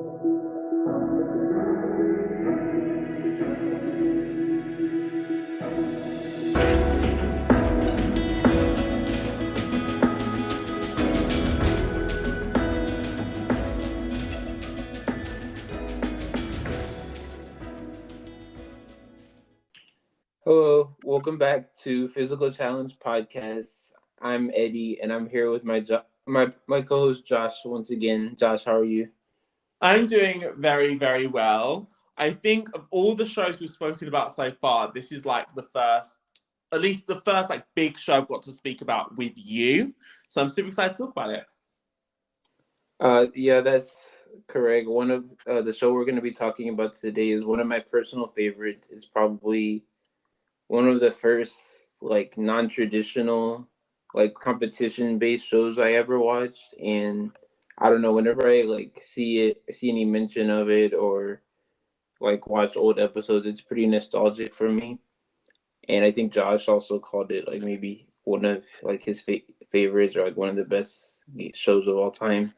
Hello, welcome back to Physical Challenge Podcast. I'm Eddie, and I'm here with my co-host Josh once again. Josh, how are you? I'm doing very, very well. I think of all the shows we've spoken about so far, this is like the first, at least the first like big show I've got to speak about with you. So I'm super excited to talk about it. Yeah, that's correct. One of the show we're going to be talking about today is one of my personal favorites. It's probably one of the first like non-traditional like competition-based shows I ever watched, and I don't know, whenever I like see any mention of it or like watch old episodes, it's pretty nostalgic for me. And I think Josh also called it like maybe one of like his favorites or like one of the best shows of all time.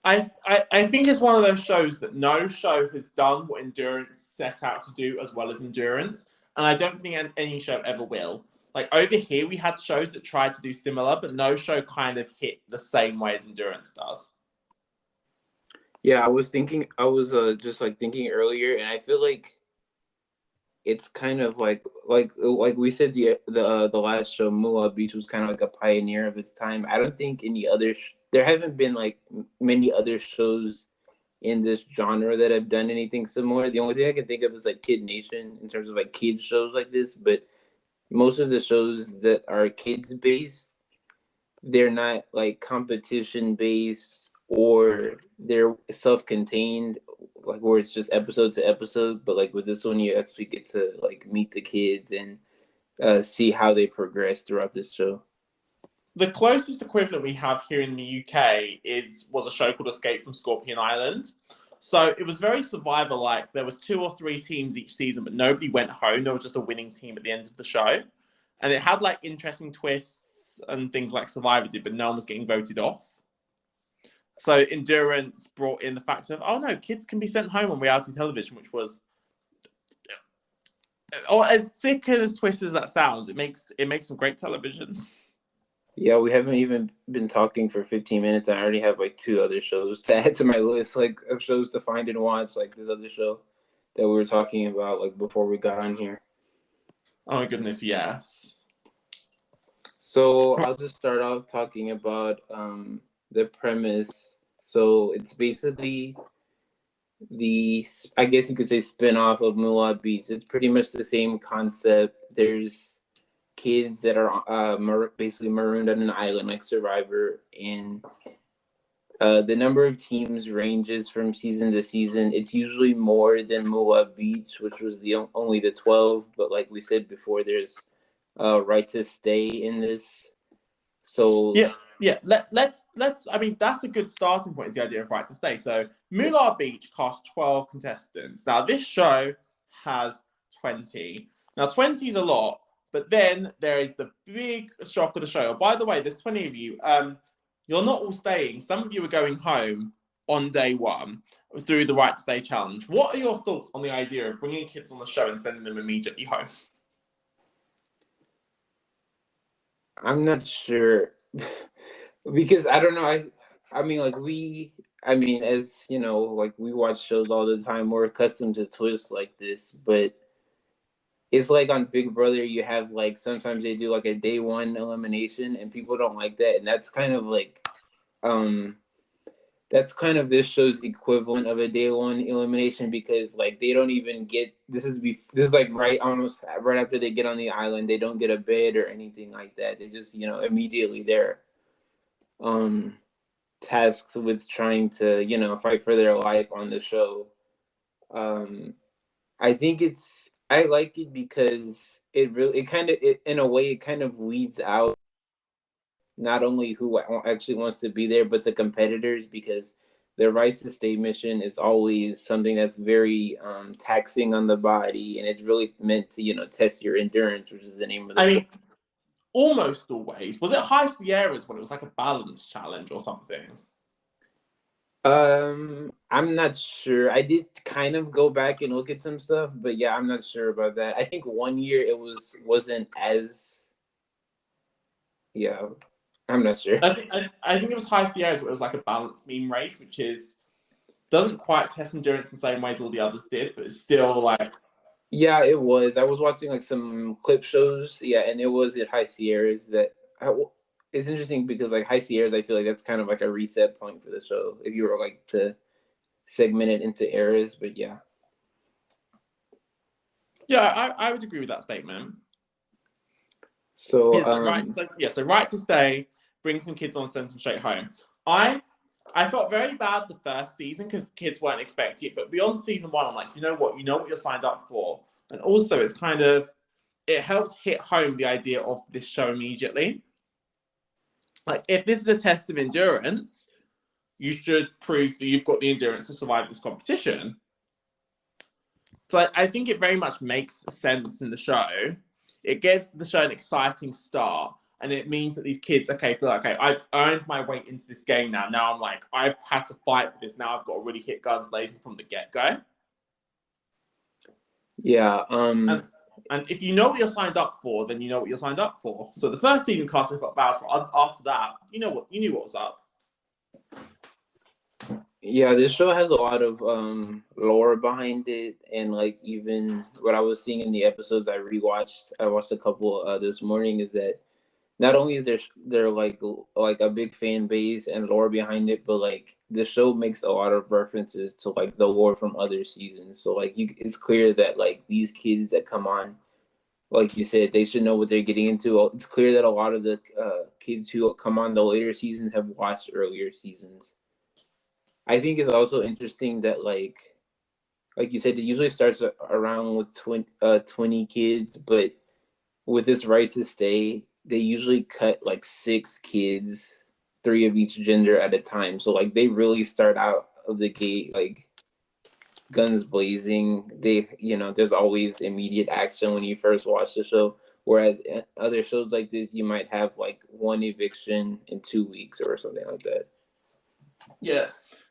I think it's one of those shows that no show has done what Endurance set out to do as well as Endurance, and I don't think any show ever will. Like over here, we had shows that tried to do similar, but no show kind of hit the same way as Endurance does. Yeah, I was just like thinking earlier, and I feel like it's kind of like we said the last show, Moolah Beach, was kind of like a pioneer of its time. I don't think any other there haven't been like many other shows in this genre that have done anything similar. The only thing I can think of is like Kid Nation in terms of like kids shows like this, but most of the shows that are kids based, they're not like competition based or they're self-contained, like where it's just episode to episode. But like with this one, you actually get to like meet the kids and see how they progress throughout this show. The closest equivalent we have here in the UK was a show called Escape from Scorpion Island. So it was very survivor-like. There was 2 or 3 teams each season, but nobody went home. There was just a winning team at the end of the show. And it had like interesting twists and things like Survivor did, but no one was getting voted off. So Endurance brought in the fact of, oh no, kids can be sent home on reality television, which was, or as sick and as twisted as that sounds, it makes some great television. Yeah, we haven't even been talking for 15 minutes. I already have like 2 other shows to add to my list, like of shows to find and watch, like this other show that we were talking about like before we got on here. Oh my goodness, yes. So I'll just start off talking about the premise. So it's basically I guess you could say, spin-off of Moolah Beach. It's pretty much the same concept. There's kids that are basically marooned on an island like Survivor, and the number of teams ranges from season to season. It's usually more than Moolah Beach, which was only the 12. But like we said before, there's right to stay in this. So yeah. Let's. I mean, that's a good starting point. Is the idea of right to stay? So Moolah Beach cost 12 contestants. Now this show has 20. Now 20 is a lot, but then there is the big shock of the show. Oh, by the way, there's 20 of you. You're not all staying. Some of you are going home on day 1 through the right to stay challenge. What are your thoughts on the idea of bringing kids on the show and sending them immediately home? I'm not sure because I don't know. I mean, as you know, like we watch shows all the time. We're accustomed to twists like this, but it's like on Big Brother, you have like sometimes they do like a day 1 elimination, and people don't like that, and that's kind of like, that's kind of this show's equivalent of a day 1 elimination, because like they don't even get this is like almost right after they get on the island, they don't get a bed or anything like that. They just immediately they're tasked with trying to fight for their life on the show. I think I like it because in a way it kind of weeds out not only who actually wants to be there, but the competitors, because the right to stay mission is always something that's very taxing on the body, and it's really meant to test your endurance, which is the name of the show. Almost always. Was it High Sierras when it was like a balance challenge or something? I'm not sure. I did kind of go back and look at some stuff, but yeah, I'm not sure about that. I think one year it wasn't as yeah. I'm not sure. I think it was High Sierras where it was like a balanced meme race, which is doesn't quite test endurance the same way as all the others did, but it's still like Yeah, it was. I was watching like some clip shows. Yeah, and it was at High Sierras that it's interesting because like High Sierras, I feel like that's kind of like a reset point for the show if you were like to segment it into eras. But yeah. yeah, I would agree with that statement. So Yeah, so right to stay, bring some kids on, send them straight home. I felt very bad the first season because kids weren't expecting it, but beyond season one, I'm like, you know what you're signed up for, and also it's kind of it helps hit home the idea of this show immediately. Like, if this is a test of endurance, you should prove that you've got the endurance to survive this competition. So I think it very much makes sense in the show. It gives the show an exciting start, and it means that these kids, feel like, okay, I've earned my way into this game now. Now I'm like, I've had to fight for this. Now I've got to really hit guns blazing from the get-go. yeah, and if you know what you're signed up for, then you know what you're signed up for. So the first season cast got battles for. After that, you knew what was up. yeah, this show has a lot of lore behind it, and like even what I was seeing in the episodes I watched a couple this morning, is that not only is there like a big fan base and lore behind it, but like the show makes a lot of references to like the lore from other seasons. So like it's clear that like these kids that come on, like you said, they should know what they're getting into. It's clear that a lot of the kids who come on the later seasons have watched earlier seasons. I think it's also interesting that like you said, it usually starts around with 20 kids, but with this right to stay, they usually cut like 6 kids, 3 of each gender at a time. So like they really start out of the gate like guns blazing. There's always immediate action when you first watch the show. Whereas other shows like this, you might have like 1 eviction in 2 weeks or something like that. Yeah,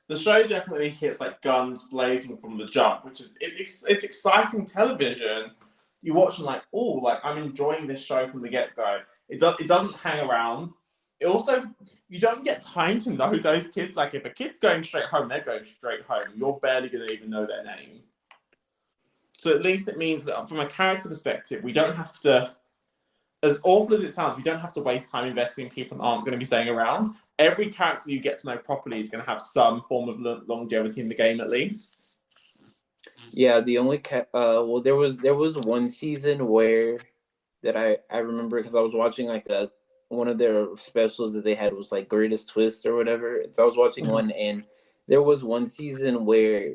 the show definitely hits like guns blazing from the jump, which is it's exciting television. You watch and like, oh, like I'm enjoying this show from the get go. It doesn't hang around. It also, you don't get time to know those kids. Like if a kid's going straight home, they're going straight home. You're barely going to even know their name. So at least it means that from a character perspective, we don't have to, as awful as it sounds, we don't have to waste time investing in people that aren't going to be staying around. Every character you get to know properly is going to have some form of longevity in the game at least. Yeah, the only well, there was one season where that I remember because I was watching like one of their specials that they had was like Greatest Twist or whatever. So I was watching one, and there was one season where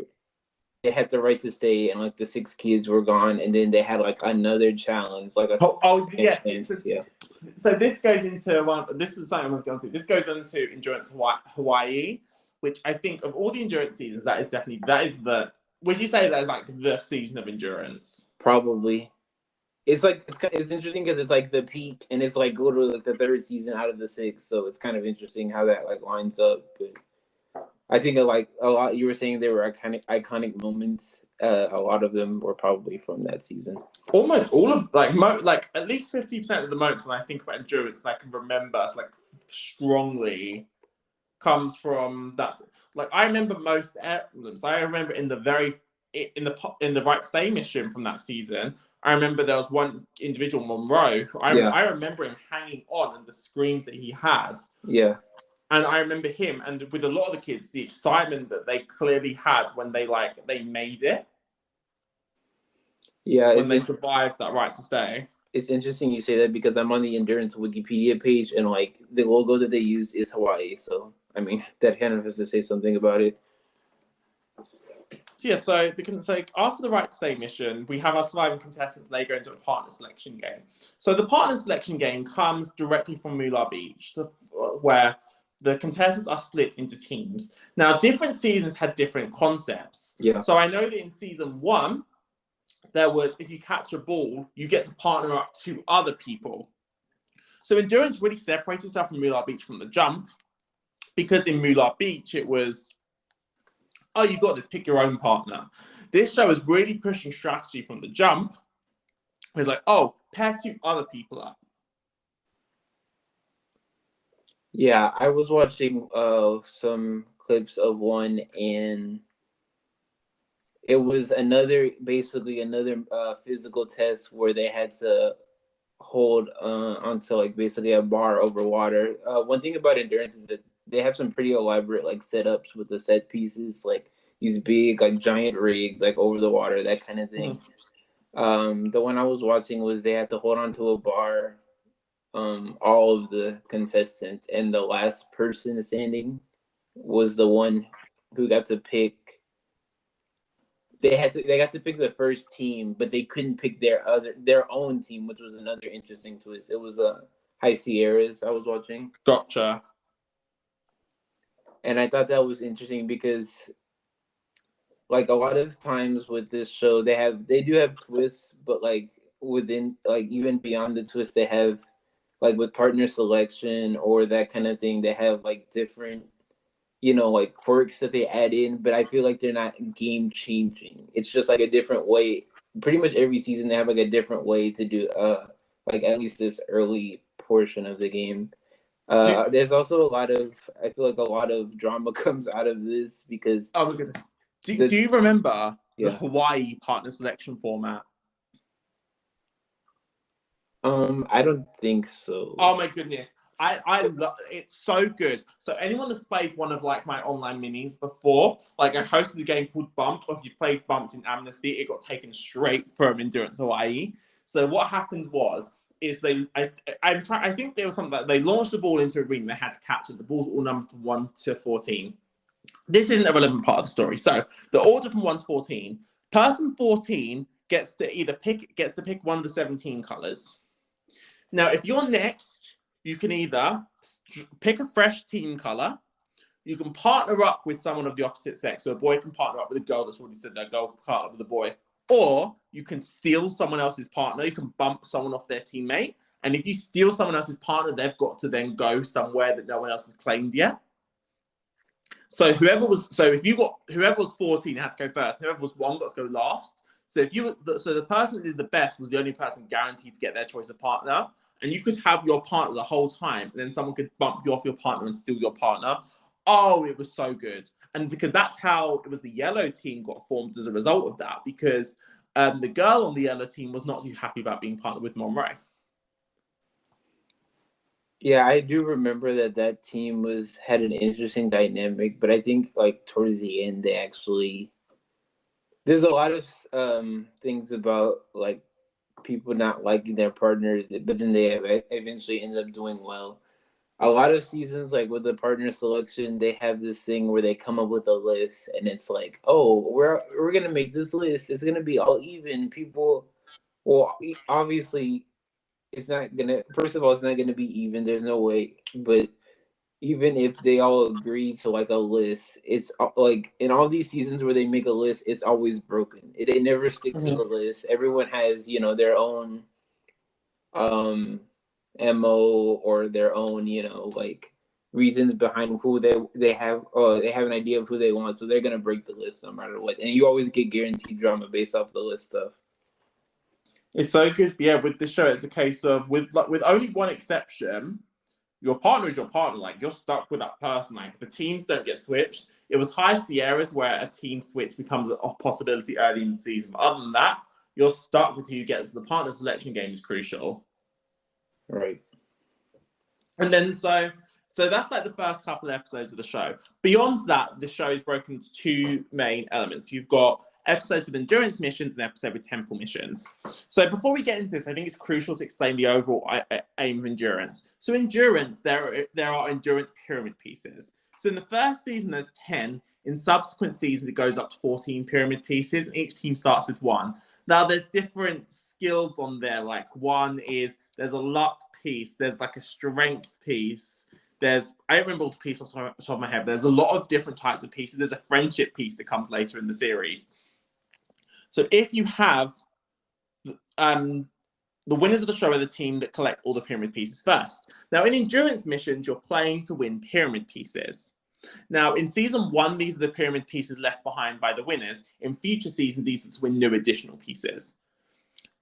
they had the right to stay, and like the 6 kids were gone, and then they had like another challenge, like yes. Yeah. So this goes into one. This is something I was going to. This goes into Endurance Hawaii, which I think of all the endurance seasons, that is the. Would you say that is like the season of endurance? Probably. It's like it's interesting because it's like the peak, and it's like literally like the 3rd season out of the 6. So it's kind of interesting how that like lines up. But I think like a lot. You were saying there were iconic moments. A lot of them were probably from that season. Almost all of like at least 50% of the moments when I think about endurance, I can remember like strongly, comes from that. Like I remember most emblems. I remember in the right to stay mission from that season. I remember there was one individual, Monroe, who I remember him hanging on and the screams that he had. Yeah. And I remember him, and with a lot of the kids, the excitement that they clearly had when they made it. Yeah, when they survived that right to stay. It's interesting you say that because I'm on the endurance Wikipedia page, and like the logo that they use is Hawaii. So I mean that kind of has to say something about it. So yeah, so after the right to stay mission, we have our surviving contestants. They go into a partner selection game. So the partner selection game comes directly from Moolah Beach, where the contestants are split into teams. Now, different seasons had different concepts. Yeah. So I know that in season 1, there was, if you catch a ball, you get to partner up 2 other people. So endurance really separated itself from Moolah Beach from the jump, because in Moolah Beach, it was oh, you got this, pick your own partner. This show is really pushing strategy from the jump. It's like, oh, pair 2 other people up. Yeah, I was watching some clips of one, and it was basically another physical test where they had to hold onto like basically a bar over water. One thing about endurance is that they have some pretty elaborate like setups with the set pieces, like these big like giant rigs like over the water, that kind of thing. The one I was watching was they had to hold onto a bar, all of the contestants, and the last person standing was the one who got to pick. They got to pick the first team, but they couldn't pick their own team, which was another interesting twist. It was High Sierras I was watching. Gotcha. And I thought that was interesting because like a lot of times with this show they do have twists, but like within like even beyond the twist they have like with partner selection or that kind of thing, they have like different like quirks that they add in, but I feel like they're not game changing. It's just like a different way. Pretty much every season they have like a different way to do like at least this early portion of the game. There's also I feel like a lot of drama comes out of this because oh my goodness. Do you remember the yeah. Hawaii partner selection format? I don't think so. Oh my goodness. I love it's so good. So anyone that's played one of like my online minis before, like I hosted a game called Bumped, or if you've played Bumped in Amnesty, it got taken straight from Endurance Hawaii. So what happened is I think there was something that they launched the ball into a ring, they had to catch it. The balls were all numbered from 1 to 14. This isn't a relevant part of the story. So the order from 1 to 14, person 14 gets to pick one of the 17 colors. Now, if you're next, you can either pick a fresh team color, you can partner up with someone of the opposite sex. So a boy can partner up with a girl that's already said that girl can partner up with a boy. Or you can steal someone else's partner. You can bump someone off their teammate. And if you steal someone else's partner, they've got to then go somewhere that no one else has claimed yet. So whoever was 14 had to go first. Whoever was 1 got to go last. So the person that did the best was the only person guaranteed to get their choice of partner. And you could have your partner the whole time, and then someone could bump you off your partner and steal your partner. Oh, it was so good. And because that's how it was, the yellow team got formed as a result of that, because the girl on the yellow team was not too happy about being partnered with Monroe. Yeah, I do remember that team had an interesting dynamic, but I think like towards the end there's a lot of things about like people not liking their partners, but then they eventually end up doing well. A lot of seasons, like with the partner selection, they have this thing where they come up with a list, and it's like, oh, we're gonna make this list. It's gonna be all even. People, well, obviously, it's not gonna. First of all, it's not gonna be even. There's no way. But even if they all agree to like a list, it's like in all these seasons where they make a list, it's always broken. They never stick to the list. Everyone has their own mo or their own like reasons behind who they have an idea of who they want, so they're gonna break the list no matter what, and you always get guaranteed drama based off the list stuff. It's so good. But yeah, with the show, it's a case of with only one exception, your partner is your partner. Like you're stuck with that person. Like the teams don't get switched. It was High Sierras where a team switch becomes a possibility early in the season. But other than that, you're stuck with who you get. So the partner selection game is crucial. Right. And then so that's like the first couple of episodes of the show. Beyond that, the show is broken into 2 main elements. You've got episodes with endurance missions and episode with temple missions. So before we get into this, I think it's crucial to explain the overall aim of endurance. So endurance, there are endurance pyramid pieces. So in the first season, there's 10. In subsequent seasons, it goes up to 14 pyramid pieces, and each team starts with 1. Now, there's different skills on there. Like one is there's a luck piece, there's like a strength piece. I don't remember all the pieces off the top of my head, but there's a lot of different types of pieces. There's a friendship piece that comes later in the series. So if you have the winners of the show are the team that collect all the pyramid pieces first. Now, in endurance missions, you're playing to win pyramid pieces. Now, in season 1, these are the pyramid pieces left behind by the winners. In future seasons, these are to win new additional pieces.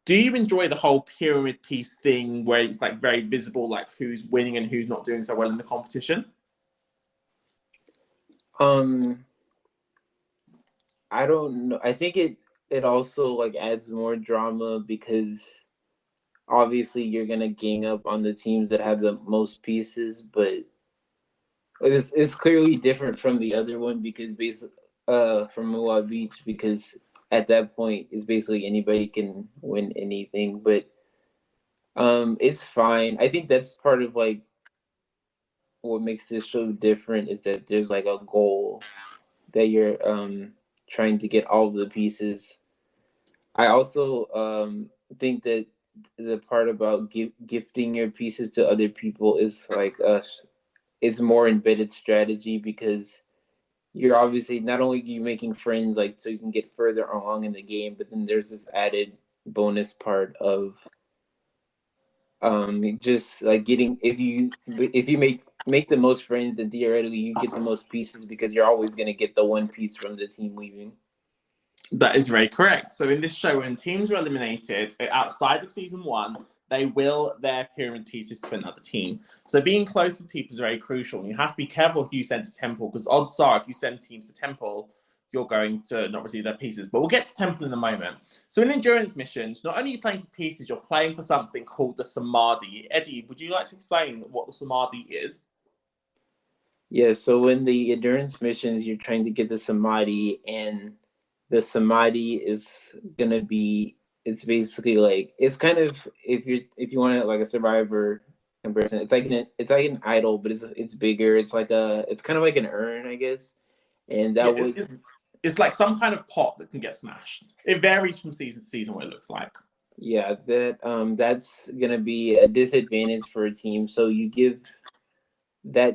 Do you enjoy the whole pyramid piece thing where it's like very visible, like who's winning and who's not doing so well in the competition? I don't know. I think it also like adds more drama because obviously you're gonna gang up on the teams that have the most pieces, but it's clearly different from the other one because basically from Moab Beach because at that point it's basically anybody can win anything, but it's fine. I think that's part of like what makes this show different is that there's like a goal that you're trying to get all of the pieces. I also think that the part about gifting your pieces to other people is like is more embedded strategy because you're obviously not only are you making friends like so you can get further along in the game, but then there's this added bonus part of just like getting if you make the most friends and theoretically you get the most pieces because you're always going to get the one piece from the team leaving. That is very correct. So in this show, when teams are eliminated outside of season 1, they will their pyramid pieces to another team. So being close with people is very crucial. And you have to be careful who you send to Temple because odds are if you send teams to Temple, you're going to not receive their pieces. But we'll get to Temple in a moment. So in endurance missions, not only are you playing for pieces, you're playing for something called the Samadhi. Eddie, would you like to explain what the Samadhi is? Yeah, so in the endurance missions, you're trying to get the Samadhi, and the Samadhi is gonna be. It's basically like it's kind of if you want it like a survivor comparison, it's like an idol, but it's bigger. It's kind of like an urn, I guess, and Yeah, that would it's like some kind of pot that can get smashed. It varies from season to season what it looks like. yeah that's gonna be a disadvantage for a team. So you give a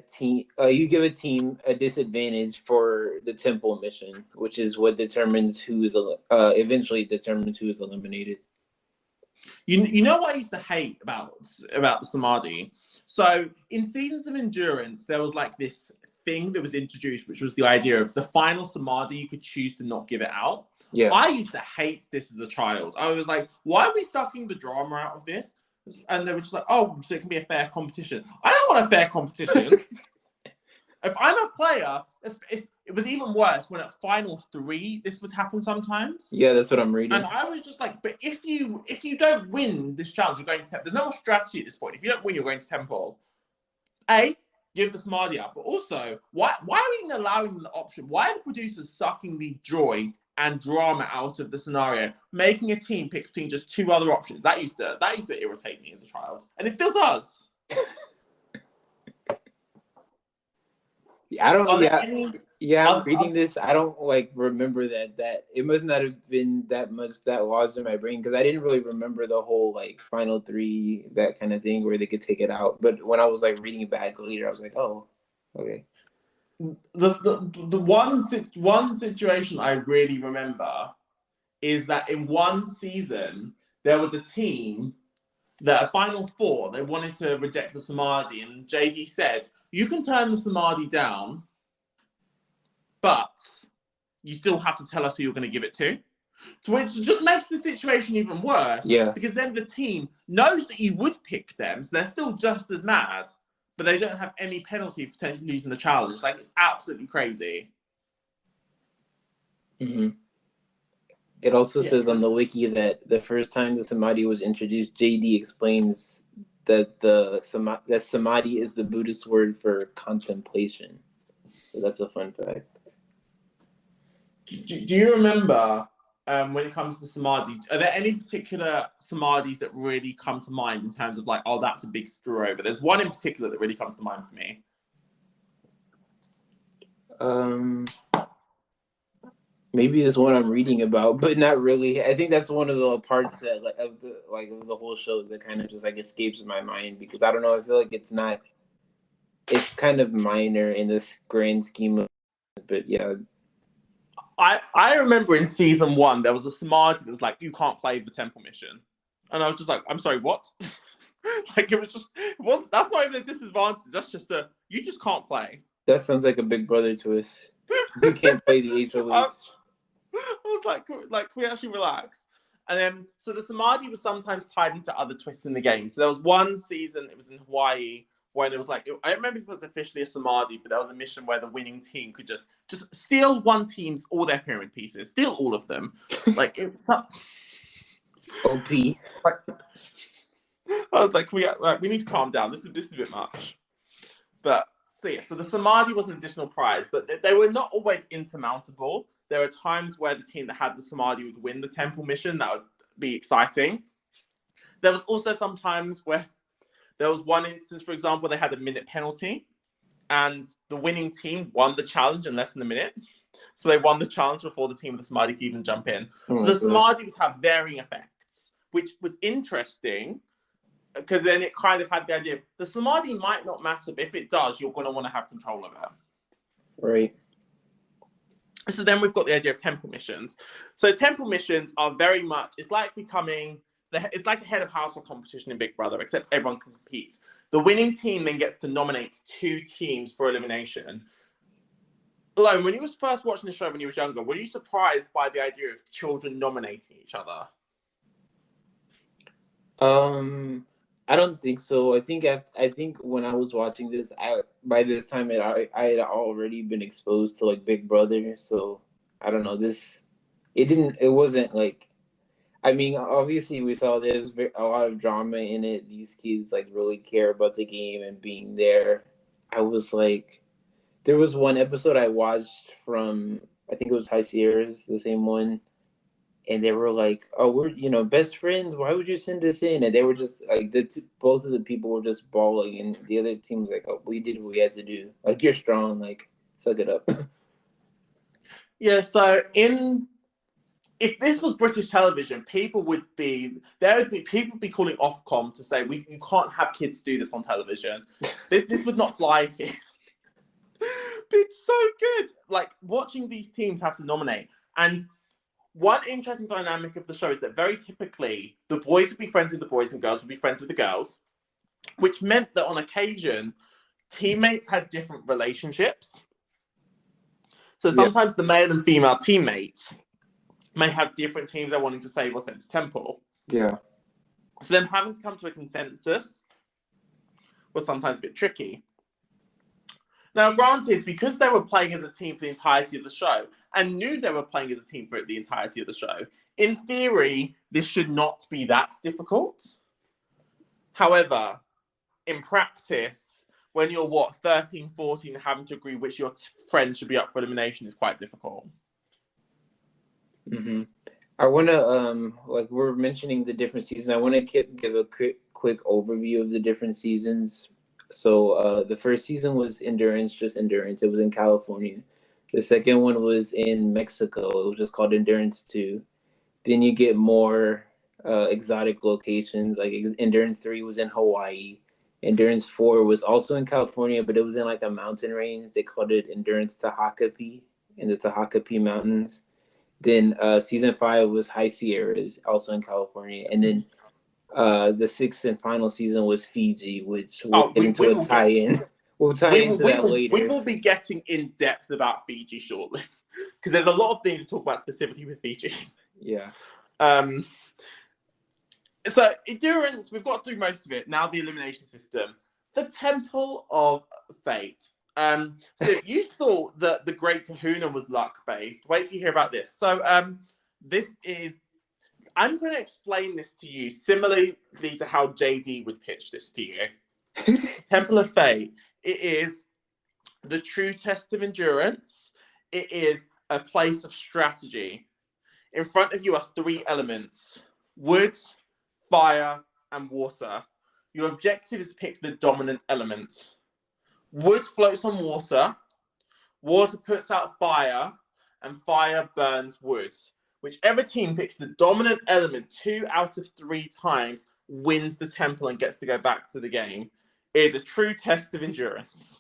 team a disadvantage for the temple mission, which is what determines who is eventually determines who is eliminated. You know what I used to hate about the Samadhi? So in seasons of endurance, there was like this thing that was introduced, which was the idea of the final Samadhi, you could choose to not give it out. Yeah. I used to hate this as a child. I was like, why are we sucking the drama out of this? And they were just like, oh, so it can be a fair competition. I don't want a fair competition. If I'm a player, it was even worse when at Final 3, this would happen sometimes. Yeah, that's what I'm reading. And I was just like, but if you don't win this challenge, you're going to Temple. There's no more strategy at this point. If you don't win, you're going to Temple. Give the Samadhi up. But also, why are we even allowing the option? Why are the producers sucking the joy and drama out of the scenario, making a team pick between just 2 other options? That used to irritate me as a child. And it still does. I don't. I'm reading this. I don't like remember that it must not have been that much that lodged in my brain because I didn't really remember the whole like final 3 that kind of thing where they could take it out. But when I was like reading it back later, I was like, oh, okay. The one situation I really remember is that in one season there was a team that a Final 4 they wanted to reject the Samadhi, and JD said, "You can turn the Samadhi down, but you still have to tell us who you're going to give it to." So which just makes the situation even worse. Yeah. Because then the team knows that you would pick them, so they're still just as mad, but they don't have any penalty for potentially losing the challenge. Like, it's absolutely crazy. Mm-hmm. It also says on the wiki that the first time the Samadhi was introduced, JD explains that that Samadhi is the Buddhist word for contemplation. So that's a fun fact. Do you remember when it comes to Samadhi, are there any particular Samadhis that really come to mind in terms of like, oh, that's a big screw over? There's one in particular that really comes to mind for me. Maybe this one I'm reading about, but not really. I think that's one of the parts that of the whole show that kind of just like escapes my mind because I don't know. I feel like it's kind of minor in this grand scheme of, but yeah. I remember in season 1 there was a Samadhi that was like, you can't play the temple mission, and I was just like, I'm sorry, what? Like it wasn't. That's not even a disadvantage. That's just you just can't play. That sounds like a Big Brother twist. You can't play the HOH. I was like, can we actually relax? And then, so the Samadhi was sometimes tied into other twists in the game. So there was one season, it was in Hawaii, when it was like, I don't remember if it was officially a Samadhi, but there was a mission where the winning team could just steal one team's, all their pyramid pieces, steal all of them. Like, it's not... OP. Like, I was like, we need to calm down. This is a bit much. But, so the Samadhi was an additional prize, but they were not always insurmountable. There are times where the team that had the Samadhi would win the temple mission. That would be exciting. There was also some times where there was one instance, for example, they had a minute penalty and the winning team won the challenge in less than a minute. So they won the challenge before the team with the Samadhi could even jump in. So the Samadhi would have varying effects, which was interesting because then it kind of had the idea of the Samadhi might not matter, but if it does, you're going to want to have control of it. Right. So then we've got the idea of temple missions. So temple missions are very much, it's like it's like a head of household competition in Big Brother, except everyone can compete. The winning team then gets to nominate 2 teams for elimination. Alone, when you was first watching the show when you was younger, were you surprised by the idea of children nominating each other? I don't think so. I think when I was watching this, by this time I had already been exposed to like Big Brother, so I don't know. It wasn't like, I mean, obviously we saw there's a lot of drama in it. These kids like really care about the game and being there. I was like, there was one episode I watched from, I think it was High Sierras, the same one. And they were like, "Oh, we're best friends. Why would you send us in?" And they were just like, both of the people were just bawling, and the other team was like, "Oh, we did what we had to do. Like, you're strong. Like, suck it up." Yeah. So if this was British television, people would be calling Ofcom to say you can't have kids do this on television. This would not fly here. It's so good. Like watching these teams have to nominate. And one interesting dynamic of the show is that very typically the boys would be friends with the boys and girls would be friends with the girls, which meant that on occasion teammates had different relationships. So sometimes the male and female teammates may have different teams they're wanting to save or send to temple. Yeah. So them having to come to a consensus was sometimes a bit tricky. Now, granted, because they were playing as a team for the entirety of the show and knew they were playing as a team for the entirety of the show, in theory, this should not be that difficult. However, in practice, when you're, 13, 14, having to agree which your friends should be up for elimination is quite difficult. Mm-hmm. I want to, like we're mentioning the different seasons, I want to give a quick overview of the different seasons. So the first season was endurance, just endurance. It was in California. The second one was in Mexico. It was just called Endurance 2. Then you get more exotic locations. Like Endurance 3 was in Hawaii. Endurance 4 was also in California, but it was in like a mountain range. They called it Endurance Tehachapi in the Tehachapi Mountains. Then season 5 was High Sierras, also in California. And then the 6th and final season was Fiji, which we'll get into a tie-in. We'll tie into that later. We will be getting in depth about Fiji shortly, because there's a lot of things to talk about specifically with Fiji. Yeah. So endurance, we've got through most of it. Now the elimination system, the Temple of Fate. So you thought that the Great Kahuna was luck-based. Wait till you hear about this. So I'm going to explain this to you similarly to how JD would pitch this to you. Temple of Fate, it is the true test of endurance. It is a place of strategy. In front of you are 3 elements: wood, fire, and water. Your objective is to pick the dominant element. Wood floats on water, water puts out fire, and fire burns wood. Whichever team picks the dominant element 2 out of 3 times wins the temple and gets to go back to the game. It is a true test of endurance.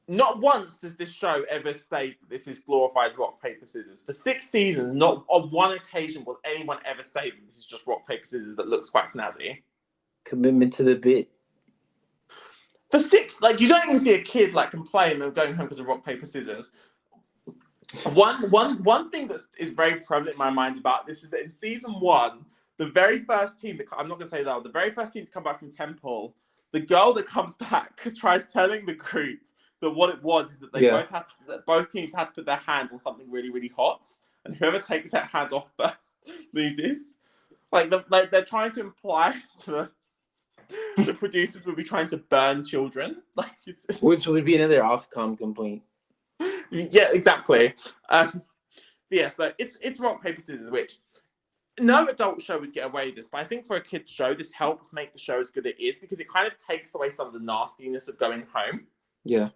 Not once does this show ever state this is glorified rock, paper, scissors. For 6 seasons, not on one occasion will anyone ever say that this is just rock, paper, scissors that looks quite snazzy. Commitment to the bit. For 6, like you don't even see a kid like complain and going home because of rock, paper, scissors. One thing that is very prevalent in my mind about this is that in season 1, the very first team that I'm not going to say that, the very first team to come back from Temple, the girl that comes back tries telling the group that what it was is that they both teams had to put their hands on something really, really hot, and whoever takes their hands off first loses. Like they're trying to imply that the producers would be trying to burn children, which would be another Ofcom complaint. Yeah, exactly. Yeah, so it's rock, paper, scissors, which no adult show would get away with this, but I think for a kid's show, this helps make the show as good as it is because it kind of takes away some of the nastiness of going home. Yeah.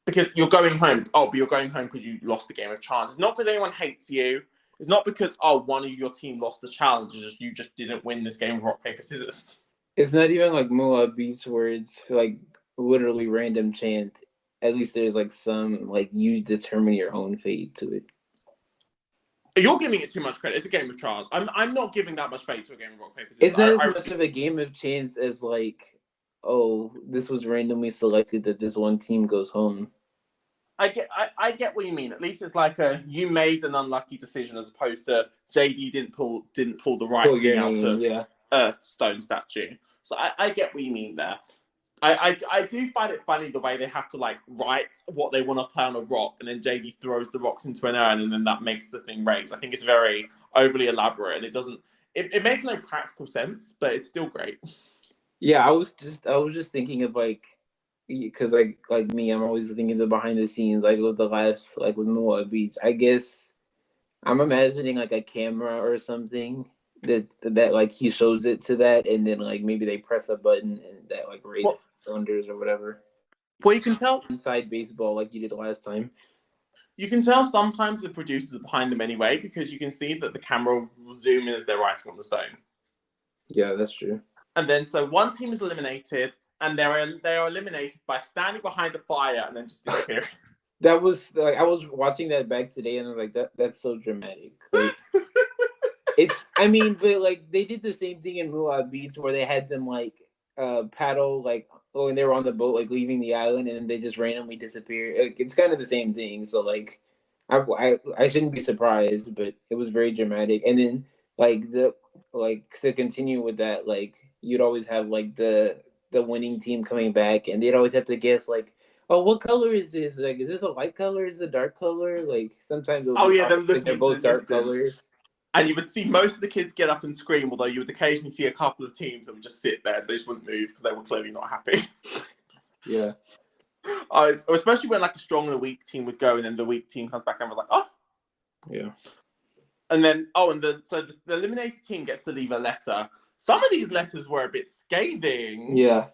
Because you're going home, but you're going home because you lost the game of chance. It's not because anyone hates you. It's not because, one of your team lost the challenge. You just didn't win this game of rock, paper, scissors. It's not even like Moolah Beach where it's like literally random chant. At least there's like some, like you determine your own fate to it. You're giving it too much credit. It's a game of chance. I'm not giving that much fate to a game of rock, paper, scissors. It's not as much of a game of chance as like, this was randomly selected that this one team goes home. I get what you mean. At least it's like you made an unlucky decision as opposed to JD didn't pull the right thing out to a stone statue. So I get what you mean there. I do find it funny the way they have to like write what they want to play on a rock, and then JD throws the rocks into an urn, and then that makes the thing raise. I think it's very overly elaborate, and it makes no practical sense, but it's still great. Yeah, I was just thinking of like, because like me, I'm always thinking the behind the scenes, like with the last, like with Moa Beach. I guess I'm imagining like a camera or something that like he shows it to that, and then like maybe they press a button and that like raises cylinders or whatever. Well, you can tell inside baseball like you did last time. You can tell sometimes the producers are behind them anyway because you can see that the camera will zoom in as they're writing on the stone. Yeah, that's true. And then so one team is eliminated, and they are eliminated by standing behind a fire and then just disappearing. That was like I was watching that back today, and I was like, that's so dramatic. Like, but like they did the same thing in Moolah Beach where they had them like paddle like when they were on the boat, like leaving the island, and then they just randomly disappear. Like, it's kind of the same thing. So like, I shouldn't be surprised, but it was very dramatic. And then to continue with that, like you'd always have like the winning team coming back, and they'd always have to guess like, oh, what color is this? Like, is this a light color? Is it a dark color? Like sometimes they're both dark colors. And you would see most of the kids get up and scream, although you would occasionally see a couple of teams that would just sit there. They just wouldn't move because they were clearly not happy. Yeah. Especially when like a strong and a weak team would go, and then the weak team comes back and was like, oh. Yeah. And then, the eliminated team gets to leave a letter. Some of these letters were a bit scathing. Yeah.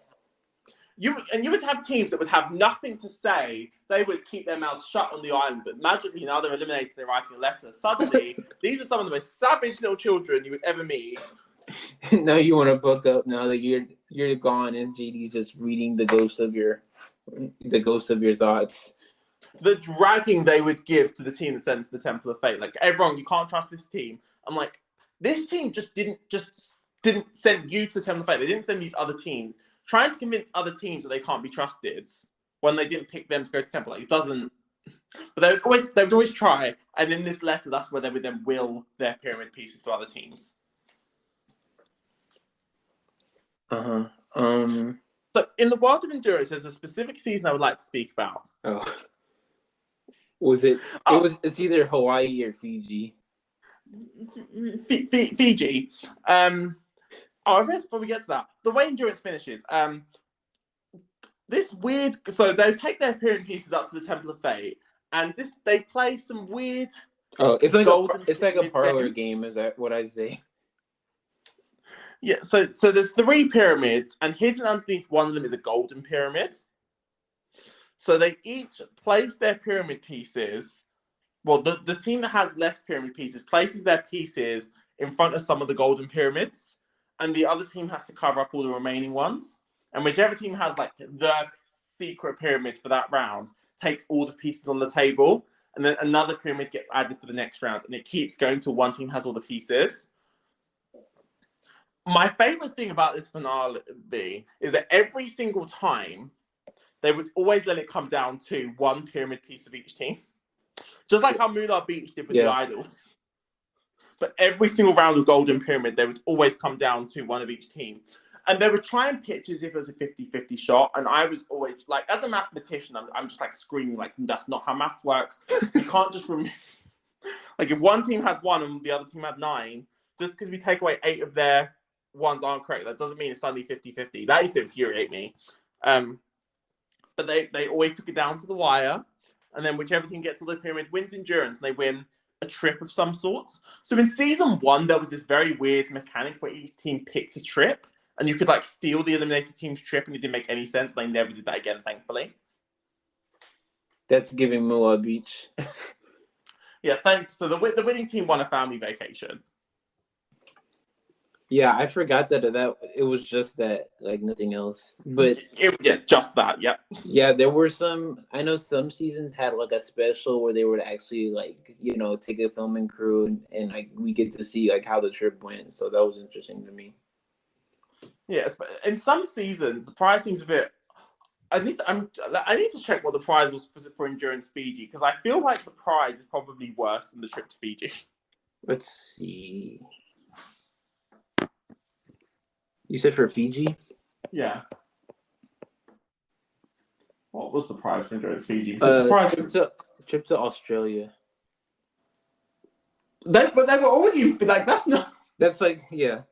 You would have teams that would have nothing to say. They would keep their mouths shut on the island, but magically now they're eliminated. They're writing a letter. Suddenly, these are some of the most savage little children you would ever meet. Now you want to book up now that you're gone, and JD's just reading the ghosts of your thoughts. The dragging they would give to the team that sent to the Temple of Fate. Like, everyone, you can't trust this team. I'm like, this team just didn't send you to the Temple of Fate. They didn't send these other teams. Trying to convince other teams that they can't be trusted when they didn't pick them to go to Temple. Like, it doesn't. But they would always try. And in this letter, that's where they would then will their pyramid pieces to other teams. So in the world of endurance, there's a specific season I would like to speak about. Oh. Was it? It's either Hawaii or Fiji. Fiji. I guess before we get to that, the way endurance finishes, this weird. So they take their pyramid pieces up to the Temple of Fate, and they play some weird. Oh, it's like a parlor game. Is that what I say? Yeah. So there's 3 pyramids, and hidden underneath one of them is a golden pyramid. So they each place their pyramid pieces. Well, the team that has less pyramid pieces places their pieces in front of some of the golden pyramids, and the other team has to cover up all the remaining ones. And whichever team has like the secret pyramid for that round takes all the pieces on the table, and then another pyramid gets added for the next round, and it keeps going till one team has all the pieces. My favorite thing about this finale is that every single time they would always let it come down to one pyramid piece of each team. Just like how Moolah Beach did with the Idols. But every single round of Golden Pyramid, they would always come down to one of each team. And they would try and pitch as if it was a 50-50 shot. And I was always, like, as a mathematician, I'm just, like, screaming, like, that's not how maths works. You can't just remove... Like, if one team has 1 and the other team had 9, just because we take away 8 of their ones aren't correct, that doesn't mean it's suddenly 50-50. That used to infuriate me. But they always took it down to the wire. And then whichever team gets to the pyramid wins endurance, and they win a trip of some sorts. So in season 1, there was this very weird mechanic where each team picked a trip, and you could like steal the eliminated team's trip, and it didn't make any sense. They never did that again, thankfully. That's giving Moolah Beach. Yeah, thanks. So the winning team won a family vacation. Yeah, I forgot that it was just that, like nothing else. But just that. Yeah. Yeah, there were some. I know some seasons had like a special where they would actually like take a filming crew and like we get to see like how the trip went. So that was interesting to me. Yes, but in some seasons the prize seems a bit. I need to check what the prize was for Endurance Fiji, because I feel like the prize is probably worse than the trip to Fiji. Let's see. You said for Fiji? Yeah. What was the prize for Endurance Fiji? Because the prize trip to Australia. But they were already like, that's not. That's like, yeah.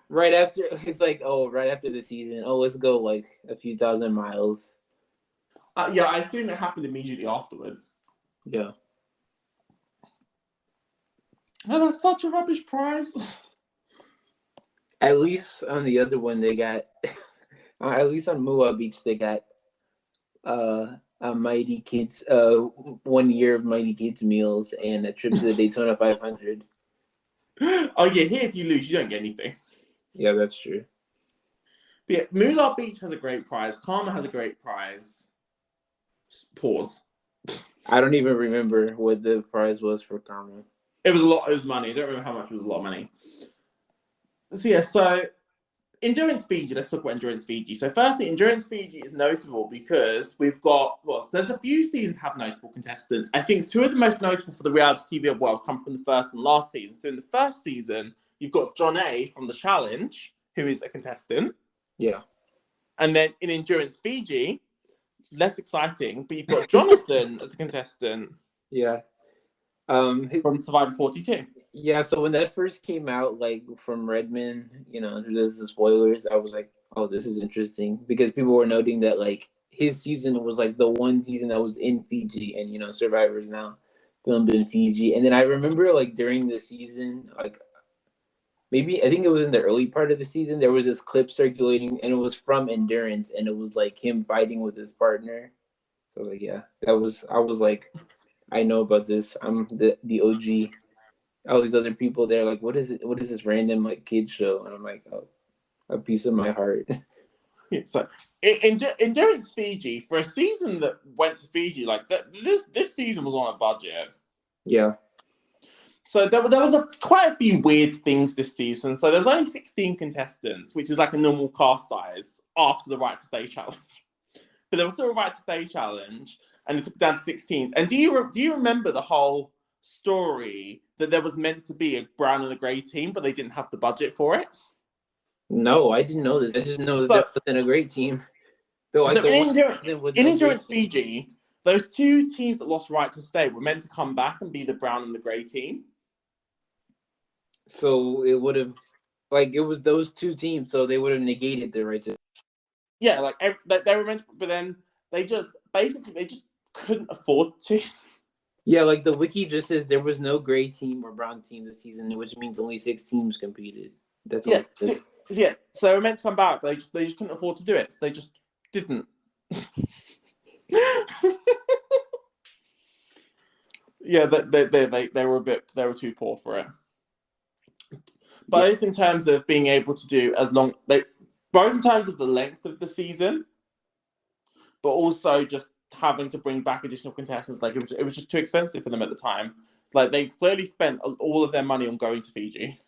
Right after, it's like, right after the season. Let's go like a few thousand miles. Yeah, I assume it happened immediately afterwards. Yeah. Oh, that's such a rubbish prize. At least on the other one, they got, at least on Moolah Beach, they got a Mighty Kids, 1 year of Mighty Kids meals and a trip to the Daytona 500. Oh, yeah, here if you lose, you don't get anything. Yeah, that's true. But yeah, Moolah Beach has a great prize. Karma has a great prize. Pause. I don't even remember what the prize was for Karma. It was a lot. It was money. I don't remember how much. It was a lot of money. So yeah, so Endurance Fiji. Let's talk about Endurance Fiji. So firstly, Endurance Fiji is notable because we've got, there's a few seasons that have notable contestants. I think 2 of the most notable for the reality TV world come from the first and last season. So in the first season, you've got John A from The Challenge, who is a contestant. Yeah. And then in Endurance Fiji, less exciting, but you've got Jonathan as a contestant. Yeah. From Survivor 42. Yeah, so when that first came out, like from Redmond, there's the spoilers, I was like, oh, this is interesting, because people were noting that like his season was like the one season that was in Fiji, and Survivor's now filmed in Fiji. And then I remember like during the season, like maybe I think it was in the early part of the season, there was this clip circulating, and it was from Endurance, and it was like him fighting with his partner. So like, yeah, I was like, I know about this. I'm the OG. All these other people, they're like, what is it? What is this random like kid show? And I'm like, oh, a piece of my heart. Yeah, so Endurance Fiji, for a season that went to Fiji, like this season was on a budget. Yeah. So there was quite a few weird things this season. So there was only 16 contestants, which is like a normal cast size after the Right to Stay challenge. But there was still a Right to Stay challenge, and it took it down to 16s. And do you remember the whole story that there was meant to be a brown and a grey team, but they didn't have the budget for it? No, I didn't know this. I just know that wasn't a great team. So in Endurance Fiji, those 2 teams that lost Right to Stay were meant to come back and be the brown and the grey team. So it would have, like, it was those 2 teams, so they would have negated the Right to. Yeah, like they were meant to, but then they just couldn't afford to. Yeah, like the wiki just says there was no gray team or brown team this season, which means only 6 teams competed. That's all. Yeah. So they were meant to come back, but they just couldn't afford to do it. So they just didn't. Yeah, they were too poor for it. Both in terms of being able to do both in terms of the length of the season, but also just having to bring back additional contestants. Like it was just too expensive for them at the time. Like they clearly spent all of their money on going to Fiji.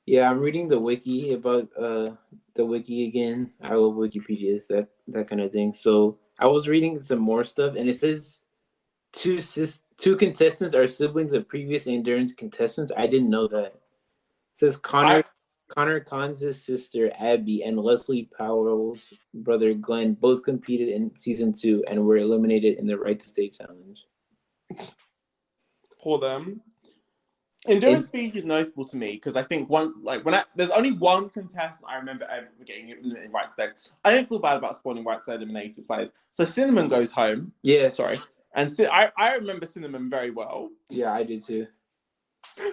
Yeah, I'm reading the wiki about the wiki again. I love Wikipedia's that kind of thing. So I was reading some more stuff, and it says two contestants are siblings of previous endurance contestants. I didn't know that. It says I Connor Khan's sister Abby and Leslie Powell's brother Glenn both competed in season 2 and were eliminated in the Right to Stay challenge. pour them. And Endurance speed is notable to me because I think there's only one contestant I remember ever getting eliminated right today. I didn't feel bad about spoiling right to eliminated players. So Cinnamon goes home. yes, Sorry. And I remember Cinnamon very well. yeah, I did too.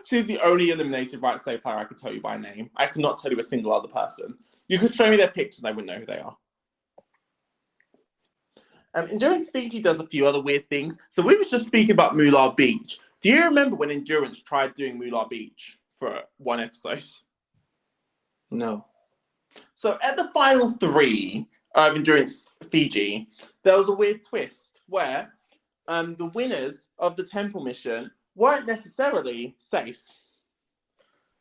She's the only eliminated right to stay player I could tell you by name. I could not tell you a single other person. You could show me their pictures and I wouldn't know who they are. Endurance Speaky does a few other weird things. So we were just speaking about Moolah Beach. Do you remember when Endurance tried doing Moolah Beach for one episode? No. So at the final 3 of Endurance Fiji, there was a weird twist where the winners of the temple mission weren't necessarily safe.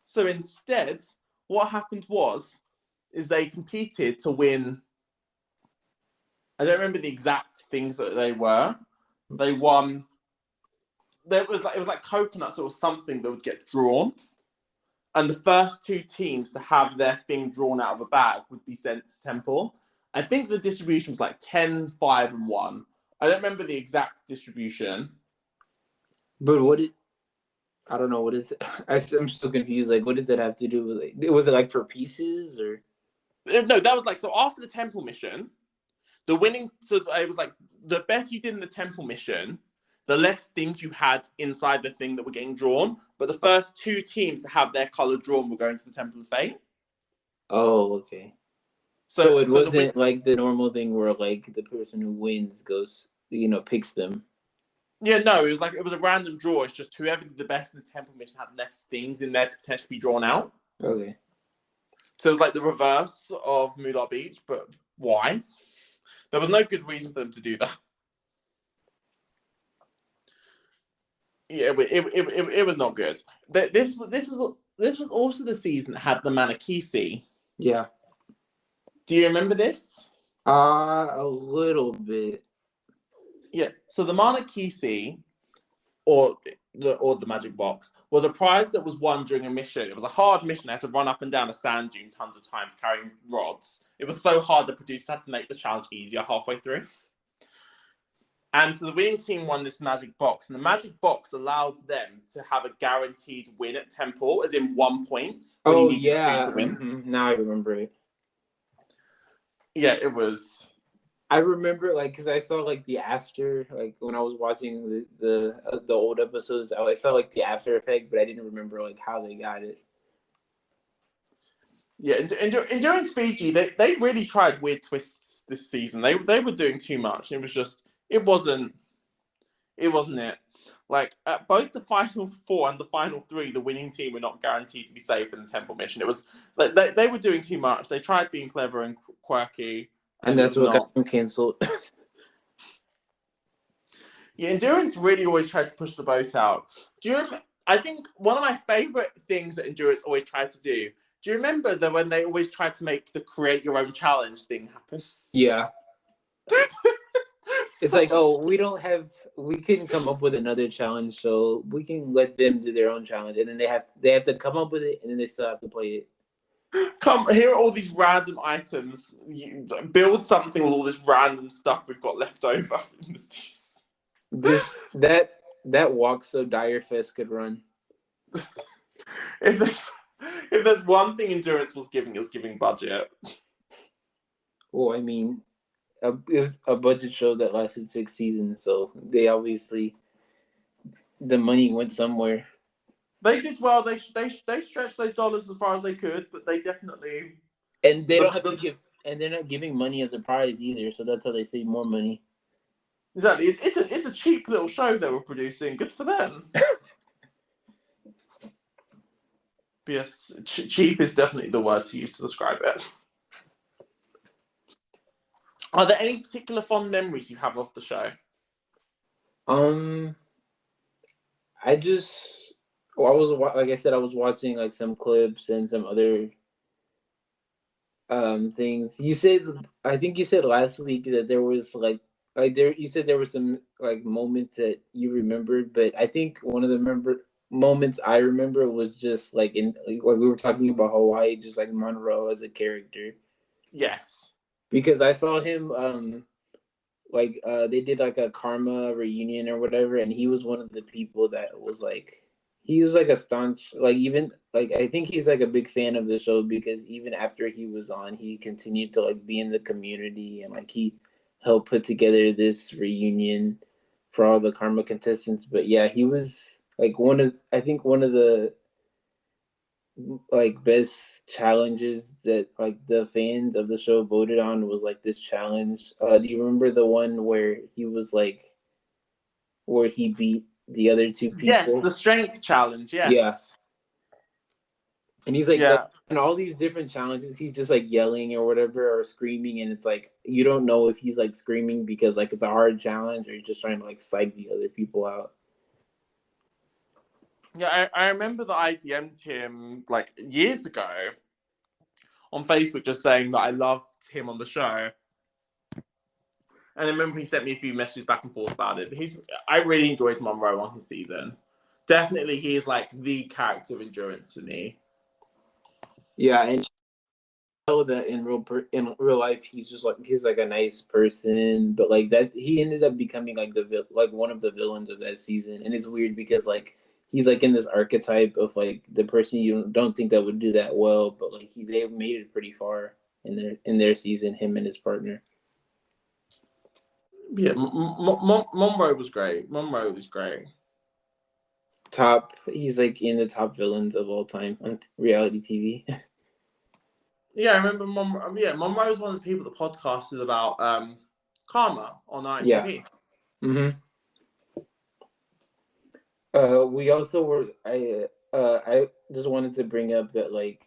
So instead, what happened is they competed to win. I don't remember the exact things that they were. They won. It was like coconuts or something that would get drawn, and the first 2 teams to have their thing drawn out of a bag would be sent to temple. I think the distribution was like 10, 5, and 1. I don't remember the exact distribution. But I don't know, what is it? I'm still confused. Like, what did that have to do with it? Was it like for pieces or? No, that was like, so after the temple mission, the winning, so it was like, the better you did in the temple mission, the less things you had inside the thing that were getting drawn. But the first 2 teams to have their color drawn were going to the Temple of Fate. Oh, okay. So it wasn't like the normal thing where like the person who wins goes, picks them. Yeah, no, it was a random draw. It's just whoever did the best in the temple mission had less things in there to potentially be drawn out. Okay. So it was like the reverse of Moolah Beach, but why? There was no good reason for them to do that. Yeah, it was not good. This was also the season that had the Manakisi. Yeah. Do you remember this? A little bit. Yeah. So the Manakisi, or the magic box, was a prize that was won during a mission. It was a hard mission. They had to run up and down a sand dune tons of times carrying rods. It was so hard the producers had to make the challenge easier halfway through. And so the winning team won this magic box, and the magic box allowed them to have a guaranteed win at Temple, as in 1 point. Oh, yeah. To win. Mm-hmm. Now I remember it. Yeah, it was. I remember, like, because I saw like the after, like when I was watching the old episodes, I saw like the after effect, but I didn't remember like how they got it. Yeah, and during Fiji, they really tried weird twists this season. They were doing too much. It wasn't it. Like at both the final 4 and the final 3, the winning team were not guaranteed to be safe in the temple mission. It was like they were doing too much. They tried being clever and quirky, and that's what got them canceled. Yeah, Endurance really always tried to push the boat out. I think one of my favorite things that Endurance always tried to do. Do you remember that when they always tried to make the create your own challenge thing happen? Yeah. It's like, oh, we couldn't come up with another challenge, so we can let them do their own challenge, and then they have to come up with it, and then they still have to play it. Here are all these random items. You build something with all this random stuff we've got left over in the season. That walk so Direfest could run. If there's one thing Endurance was giving, it was giving budget. Well, I mean, it was a budget show that lasted 6 seasons, so they obviously, the money went somewhere. They did well. They stretched those dollars as far as they could, but they definitely. And they don't have to give, and they're not giving money as a prize either, so that's how they save more money. Exactly, it's a cheap little show they were producing. Good for them. Yes, cheap is definitely the word to use to describe it. Are there any particular fond memories you have of the show? Well, like I said, I was watching like some clips and some other things. I think you said last week that there was like there you said there were some like moments that you remembered, but I think one of the moments I remember was just like in like we were talking about Hawaii, just like Monroe as a character. Yes. Because I saw him like they did like a Karma reunion or whatever, and he was one of the people that was like he was like a staunch like even like I think he's like a big fan of the show because even after he was on, he continued to like be in the community and like he helped put together this reunion for all the Karma contestants. But yeah, he was like one of the like best challenges that like the fans of the show voted on was like this challenge. Do you remember the one where he was like where he beat the other two Yes, people? the strength challenge. Yeah. Yes. And he's like Yeah. in all these different challenges, he's just like yelling or whatever or screaming, and it's like you don't know if he's like screaming because like it's a hard challenge or he's just trying to like psych the other people out. Yeah, I remember that I DM'd him like years ago on Facebook just saying that I loved him on the show. And I remember he sent me a few messages back and forth about it. I really enjoyed Monroe on his season. Definitely, he is like the character of endurance to me. Yeah, and know that in real life he's like a nice person, but like that he ended up becoming like like one of the villains of that season, and it's weird because like he's like in this archetype of like the person you don't think that would do that well, but like they've made it pretty far in their season, him and his partner. Yeah, Monroe was great. Monroe was great. He's like in the top villains of all time on reality TV. Yeah, I remember Monroe was one of the people that podcasted about karma on Yeah. ITV. Mm-hmm. We also were. I just wanted to bring up that like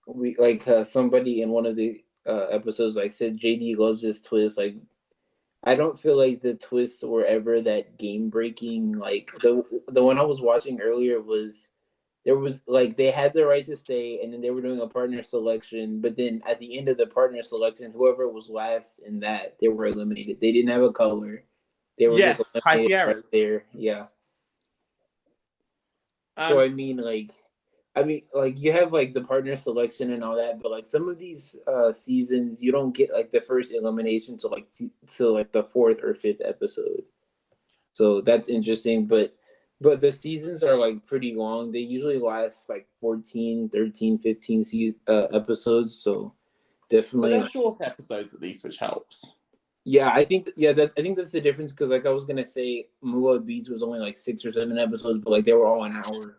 we like somebody in one of the episodes like said JD loves this twist. Like I don't feel like the twists were ever that game breaking. Like the one I was watching earlier was there was like they had the right to stay and then they were doing a partner selection, but then at the end of the partner selection, whoever was last in that they were eliminated. They didn't have a color. They were just Yes, High eliminated right Sierras. there. Yeah. So Um, I mean like you have like the partner selection and all that, but like some of these seasons you don't get like the first elimination to like the fourth or fifth episode. So that's interesting, but the seasons are like pretty long. They usually last like 14, 13, 15 episodes, so but definitely they're short episodes at least, which helps. yeah, I think that's the difference because like I was gonna say Mua Beats was only like 6 or 7 episodes, but like they were all an hour.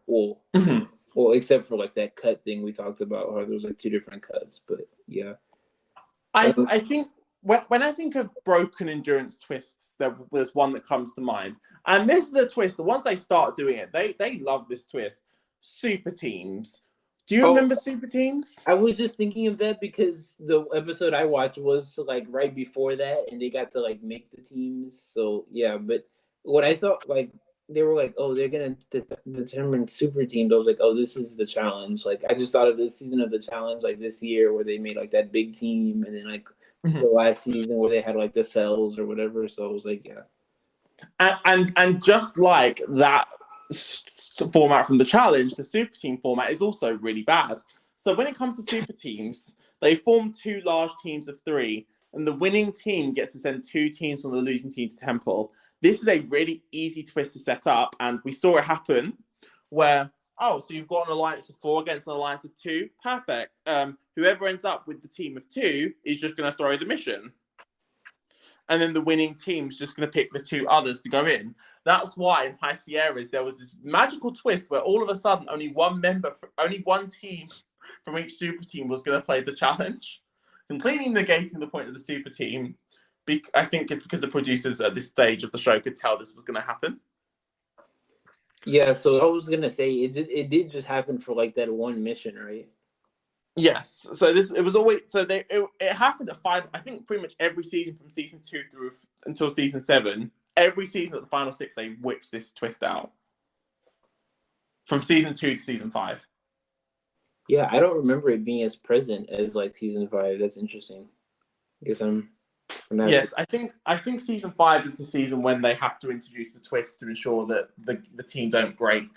Well, except for like that cut thing we talked about, or there was like two different cuts. But yeah, I think when I think of broken endurance twists, there's one that comes to mind, and this is a twist. Once they start doing it, they love this twist. Super teams. Do you oh, remember super teams? I was just thinking of that because the episode I watched was like right before that, and they got to like make the teams. So yeah, but when I thought like they were like, oh, they're gonna determine super teams, I was like, oh, this is the challenge. Like I just thought of this season of the challenge, like this year where they made like that big team, and then like the last season where they had like the cells or whatever. So I was like, yeah, And just like that format from the challenge, the super team format is also really bad. So when it comes to super teams, they form two large teams of three, and the winning team gets to send two teams from the losing team to Temple. This is a really easy twist to set up, and we saw it happen where, oh, so you've got an alliance of four against an alliance of two. Perfect. Whoever ends up with the team of two is just going to throw the mission. And then the winning team's just going to pick the two others to go in. That's why in High Sierras there was this magical twist where all of a sudden only one team from each super team was going to play the challenge, completely negating the point of the super team. I think it's because the producers at this stage of the show could tell this was going to happen. yeah. So I was gonna say it did just happen for like that one mission, right? Yes. So it happened at five. I think pretty much every season from season 2 through until season 7. Every season at the final 6, they whipped this twist out. from season 2 to season 5. Yeah, I don't remember it being as present as like season 5. That's interesting. I guess I'm not. Yes, I think season 5 is the season when they have to introduce the twist to ensure that the team don't break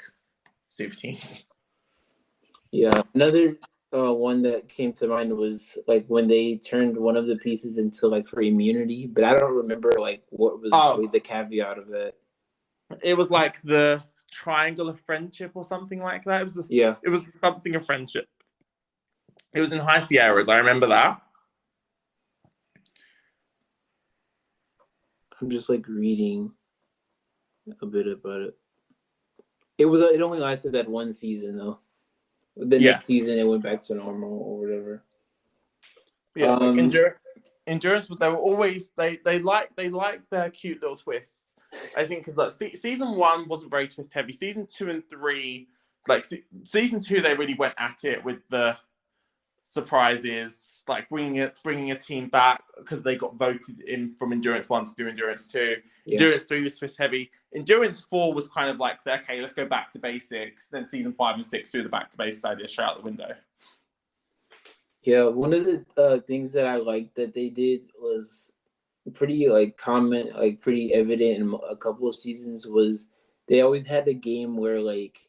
super teams. Yeah, another one that came to mind was like when they turned one of the pieces into like for immunity, but I don't remember like what was the caveat of that. It was like the triangle of friendship or something like that. It was something of friendship. It was in High Sierras. I remember that. I'm just like reading a bit about it. It only lasted that one season though. The next season it went back to normal or whatever. Yeah, like endurance, but they were always they liked their cute little twists. I think because like season 1 wasn't very twist heavy. Season 2 and 3, like season 2, they really went at it with the surprises, like bringing a team back because they got voted in from Endurance 1 to do Endurance 2. Yeah. Endurance 3 was twist heavy. Endurance 4 was kind of like, okay, let's go back to basics. Then season 5 and 6 do the back to basics idea straight out the window. Yeah, one of the things that I liked that they did was pretty like common, like pretty evident in a couple of seasons was they always had a game where like,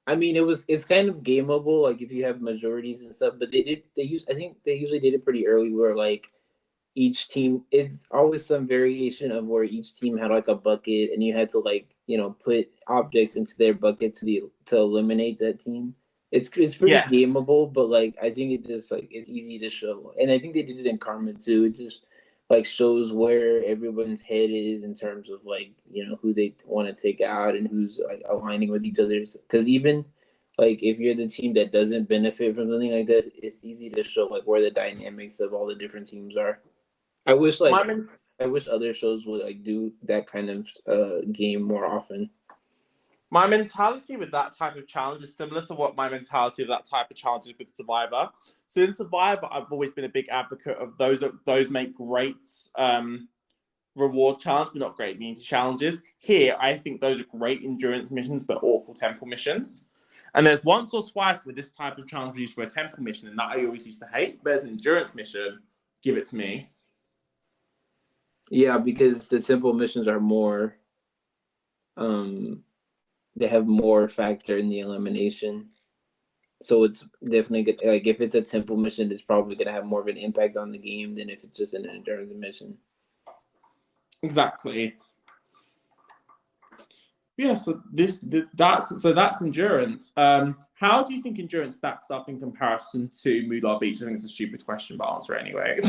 I mean, it's kind of gameable, like if you have majorities and stuff, but I think they usually did it pretty early where like each team, it's always some variation of where each team had like a bucket and you had to like, put objects into their bucket to eliminate that team. It's pretty gameable, but like I think it just like it's easy to show. And I think they did it in Carmen too. It just like shows where everyone's head is in terms of like, who they want to take out and who's like aligning with each other's. Because even like if you're the team that doesn't benefit from something like that, it's easy to show like where the dynamics of all the different teams are. I wish other shows would like do that kind of game more often. My mentality with that type of challenge is similar to what my mentality of that type of challenge is with Survivor. So in Survivor, I've always been a big advocate of those make great reward challenges, but not great immunity challenges. Here, I think those are great endurance missions, but awful temple missions. And there's once or twice where this type of challenge was used for a temple mission, and that I always used to hate. But as an endurance mission, give it to me. Yeah, because the temple missions are more they have more factor in the elimination. So it's definitely good. Like if it's a temple mission, it's probably gonna have more of an impact on the game than if it's just an endurance mission. Exactly. Yeah, so that's endurance. How do you think endurance stacks up in comparison to Moolah Beach? I think it's a stupid question, but answer anyway.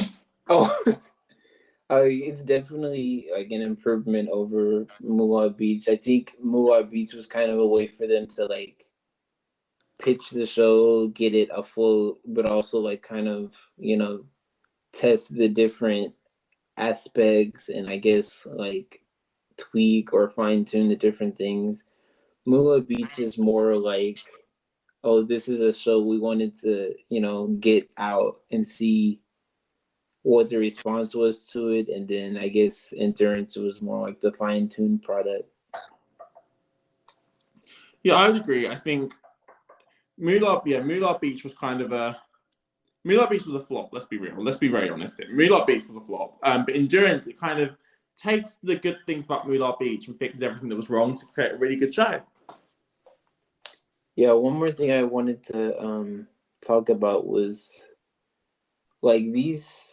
It's definitely like an improvement over Moolah Beach. I think Moolah Beach was kind of a way for them to like pitch the show, get it afloat, but also like kind of, test the different aspects and I guess like tweak or fine tune the different things. Moolah Beach is more like, oh, this is a show we wanted to, get out and see what the response was to it, and then I guess Endurance was more like the fine-tuned product. Yeah, I would agree. I think Moolah Beach was kind of Moolah Beach was a flop. Let's be real. Let's be very honest here. Moolah Beach was a flop. But Endurance, it kind of takes the good things about Moolah Beach and fixes everything that was wrong to create a really good show. Yeah, one more thing I wanted to talk about was like these.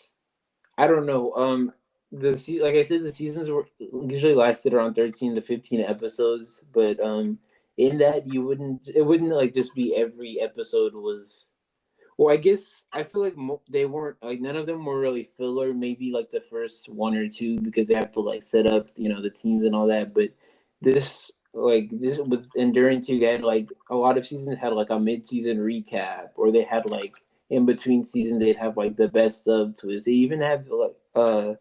I don't know. Like I said, the seasons were usually lasted around 13 to 15 episodes, but in that it wouldn't like just be every episode was. Well, I guess I feel like they weren't like none of them were really filler. Maybe like the first one or two because they have to like set up the teams and all that. But this with Endurance, you had like a lot of seasons had like a mid-season recap, or they had like in between seasons they'd have like the best of twist. They even have like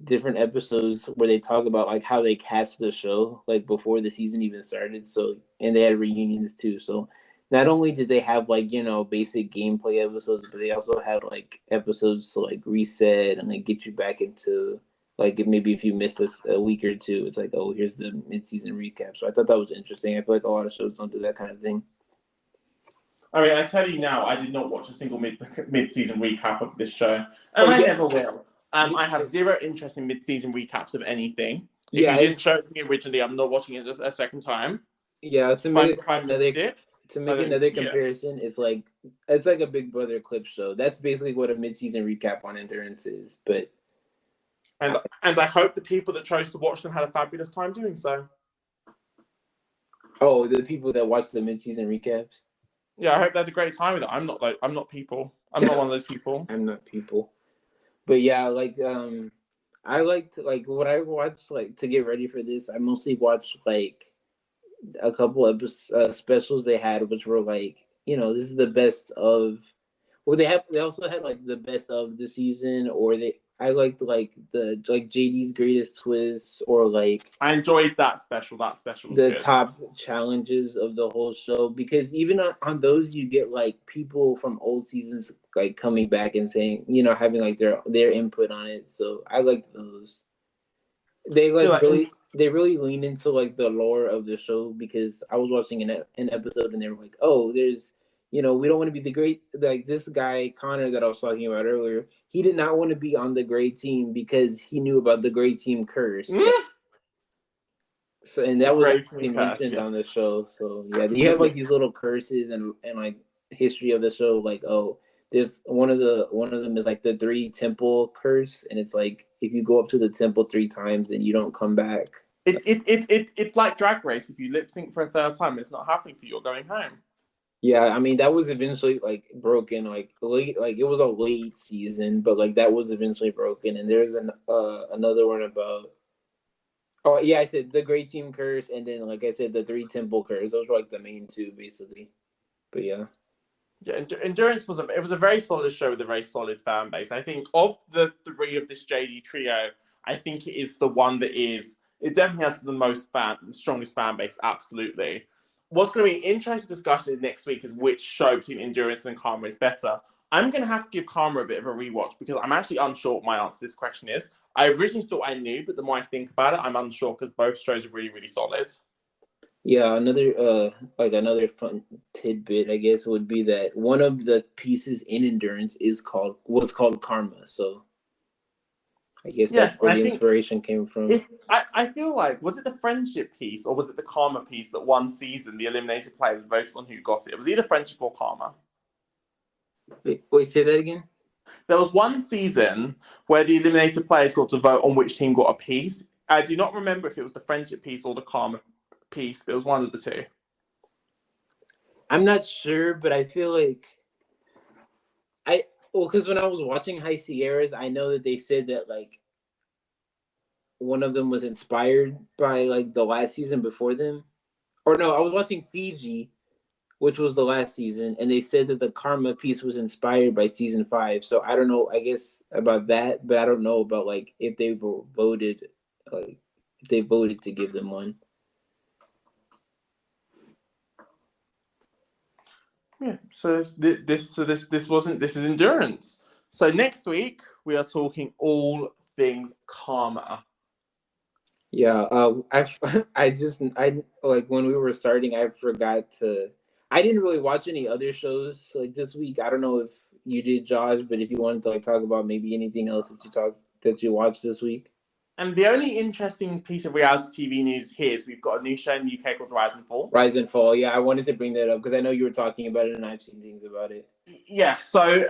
different episodes where they talk about like how they cast the show like before the season even started. So and they had reunions too. So not only did they have like basic gameplay episodes, but they also had like episodes to like reset and like get you back into Like maybe if you missed a week or two, it's like, oh, here's the mid-season recap. So I thought that was interesting. I feel like a lot of shows don't do that kind of thing. I mean, I tell you now, I did not watch a single mid-season recap of this show, Oh and I yeah, never will. I have zero interest in mid-season recaps of anything. If yeah. you didn't show It's it to me originally, I'm not watching it a second time. yeah. If I missed it, To I make don't need to another see it. comparison, it's like a Big Brother clip show. That's basically what a mid-season recap on Endurance is. But And I hope the people that chose to watch them had a fabulous time doing so. oh, the people that watch the mid-season recaps. Yeah, I hope they had a great time with it. I'm not people. I'm not one of those people. I'm not people. But yeah, I liked like what I watched like to get ready for this. I mostly watched like a couple of specials they had, which were like, this is the best of. Well, they also had like the best of the season, or I liked like the like JD's greatest twists, or like I enjoyed that special. That special was the good. top challenges of the whole show, because even on those you get like people from old seasons like coming back and saying, having like their input on it. So I like those. They they really lean into like the lore of the show, because I was watching an episode and they were like, oh, there's we don't want to be the great, like this guy Connor that I was talking about earlier. He did not want to be on the great team because he knew about the great team curse. So, and that was Great actually curse, mentioned yeah. on the show. So yeah, you have like these little curses and like history of the show. Like, oh, there's one of them is like the three temple curse, and it's like if you go up to the temple 3 times and you don't come back. It's like Drag Race. If you lip sync for a third time, it's not happening for you. You're going home. Yeah, I mean that was eventually like broken, like late, like it was a late season, but like that was eventually broken. And there's another one about. Oh yeah, I said the Great Team Curse, and then like I said, the Three Temple Curse. Those were like the main two, basically. But yeah, Yeah, Endurance was a very solid show with a very solid fan base. I think of the three of this JD trio, I think it is the one that is. It definitely has the strongest fan base. Absolutely. What's going to be an interesting discussion next week is which show between Endurance and Karma is better. I'm going to have to give Karma a bit of a rewatch because I'm actually unsure what my answer to this question is. I originally thought I knew, but the more I think about it, I'm unsure because both shows are really, really solid. yeah. Another fun tidbit, I guess, would be that one of the pieces in Endurance was called Karma. So I guess that's Yes, where I the think inspiration came from. I feel like, was it the friendship piece or was it the karma piece that one season the eliminated players voted on who got it? It was either friendship or karma. Wait, say that again. There was one season where the eliminated players got to vote on which team got a piece. I do not remember if it was the friendship piece or the karma piece, but it was one of the two. I'm not sure, but I feel like because when I was watching High Sierras, I know that they said that like one of them was inspired by like the last season before them. Or no, I was watching Fiji, which was the last season, and they said that the Karma piece was inspired by season 5. So I don't know, I guess about that, but I don't know about like if they voted, like if they voted to give them one. Yeah. So this is Endurance. So next week we are talking all things karma. Yeah, I like when we were starting, I forgot to. I didn't really watch any other shows like this week. I don't know if you did, Josh, but if you wanted to like talk about maybe anything else that you watched this week. And the only interesting piece of reality TV news here is we've got a new show in the UK called Rise and Fall. Rise and Fall. Yeah, I wanted to bring that up because I know you were talking about it and I've seen things about it. Yeah, so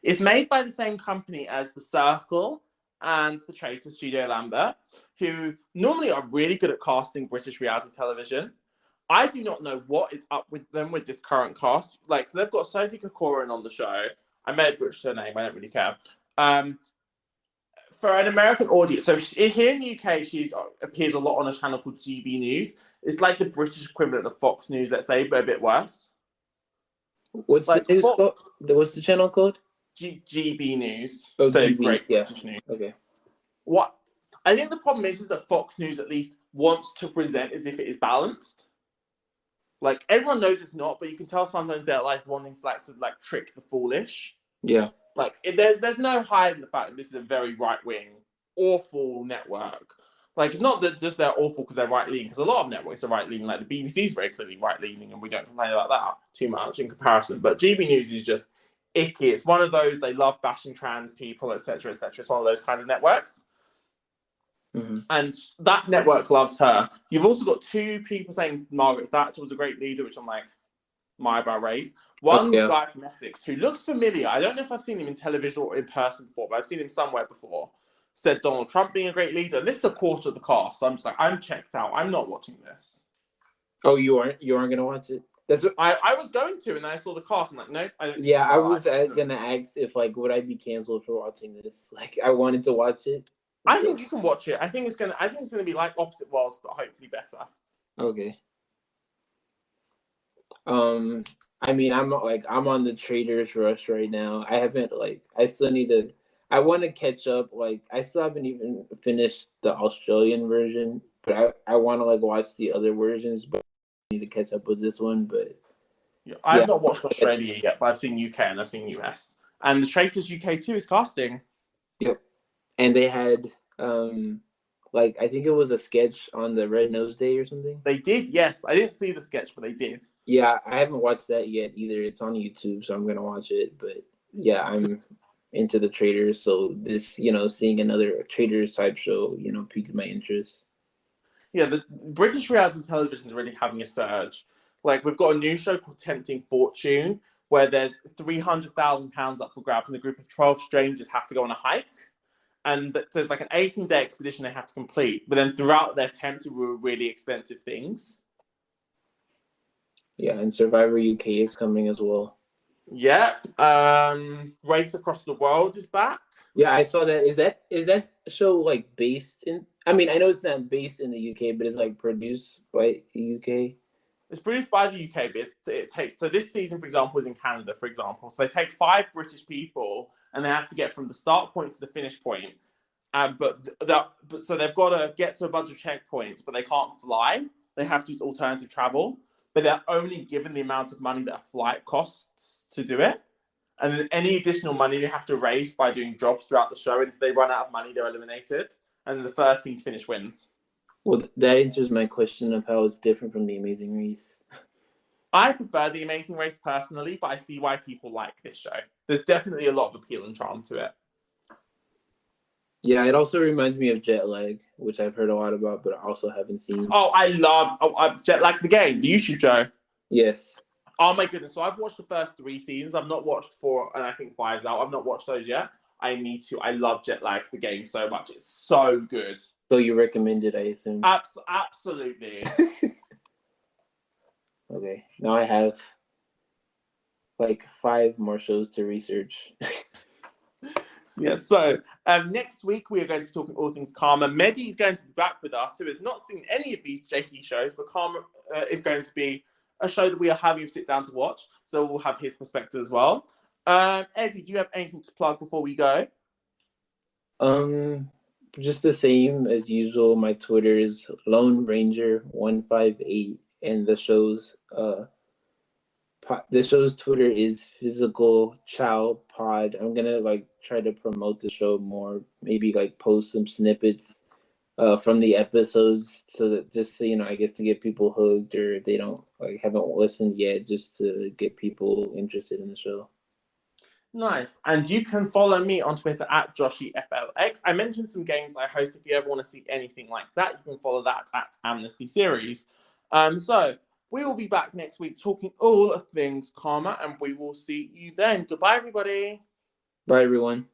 it's made by the same company as The Circle and The Traitor, Studio Lambert, who normally are really good at casting British reality television. I do not know what is up with them with this current cast. Like, so they've got Sophie Corcoran on the show. I may have butchered her name. I don't really care. For an American audience, so here in the UK, she appears a lot on a channel called GB News. It's like the British equivalent of Fox News, let's say, but a bit worse. What's the news called? What's the channel called? GB News. Oh, so GB. Great Yeah. British News. Okay. What I think the problem is that Fox News at least wants to present as if it is balanced. Like everyone knows it's not, but you can tell sometimes they're like wanting to trick the foolish. Yeah. Like there's no hiding the fact that this is a very right wing awful network. Like, it's not that just they're awful because they're right leaning, because a lot of networks are right leaning. Like the BBC is very clearly right leaning, and we don't complain about that too much in comparison. But GB News is just icky. It's one of those, they love bashing trans people, etc., etc. It's one of those kinds of networks. Mm-hmm. And that network loves her. You've also got two people saying Margaret Thatcher was a great leader, which I'm like, my eyebrow raised. One guy from Essex who looks familiar. I don't know if I've seen him in television or in person before, but I've seen him somewhere before. Said Donald Trump being a great leader. And this is a quarter of the cast. So I'm just like, I'm checked out. I'm not watching this. Oh, you aren't gonna watch it? That's what I was going to, and then I saw the cast. I'm like, nope. I don't yeah, I was gonna ask if like would I be canceled for watching this? Like I wanted to watch it. I think you can watch it. I think it's gonna be like Opposite Worlds, but hopefully better. Okay. I mean, I'm on the Trader's Rush right now. I haven't I still need to. I want to catch up. Like I still haven't even finished the Australian version, but I want to watch the other versions. But I need to catch up with this one. But yeah, I've not watched Australia yet, but I've seen UK and I've seen US, and the Traitors UK 2 is casting. Yep, and they had I think it was a sketch on the Red Nose Day or something. They did, yes. I didn't see the sketch, but they did. Yeah, I haven't watched that yet either. It's on YouTube, so I'm gonna watch it. But yeah, I'm into the Traders, so this, seeing another Traders type show, piqued my interest. Yeah, the British reality television is really having a surge. Like, we've got a new show called Tempting Fortune, where there's £300,000 up for grabs, and a group of 12 strangers have to go on a hike. And there's like an 18-day expedition they have to complete. But then throughout their attempt to do really expensive things. Yeah, and Survivor UK is coming as well. Yep. Race Across the World is back. Yeah, I saw that. Is that show based in? I mean, I know it's not based in the UK, but it's produced by the UK. It's produced by the UK, but it takes. So this season, for example, is in Canada, for example. So they take 5 British people, and they have to get from the start point to the finish point. But so they've got to get to a bunch of checkpoints, but they can't fly. They have to use alternative travel. But they're only given the amount of money that a flight costs to do it. And then any additional money they have to raise by doing jobs throughout the show. And if they run out of money, they're eliminated. And then the first team to finish wins. Well, that answers my question of how it's different from The Amazing Race. I prefer The Amazing Race personally, but I see why people like this show. There's definitely a lot of appeal and charm to it. Yeah, it also reminds me of Jet Lag, which I've heard a lot about, but I also haven't seen. Oh, I love Jet Lag the game, the YouTube show. Yes. Oh my goodness! So I've watched the first 3 seasons. I've not watched 4, and I think 5's out. I've not watched those yet. I need to. I love Jet Lag the game so much. It's so good. So you recommend it, I assume? Absolutely. Okay. Now I have 5 more shows to research. Yeah, so next week we are going to be talking all things Karma. Mehdi is going to be back with us, who has not seen any of these JD shows, but Karma is going to be a show that we are having him sit down to watch, so we'll have his perspective as well. Eddie, do you have anything to plug before we go? Just the same as usual. My Twitter is Lone Ranger 158, and the show's Twitter is Physical Child Pod. I'm gonna try to promote the show more. Maybe post some snippets from the episodes, so that just I guess to get people hooked, or if they don't haven't listened yet, just to get people interested in the show. Nice. And you can follow me on Twitter at JoshyFLX. I mentioned some games I host. If you ever want to see anything like that, you can follow that at Amnesty Series. So we will be back next week talking all of things Karma, and we will see you then. Goodbye, everybody. Bye, everyone.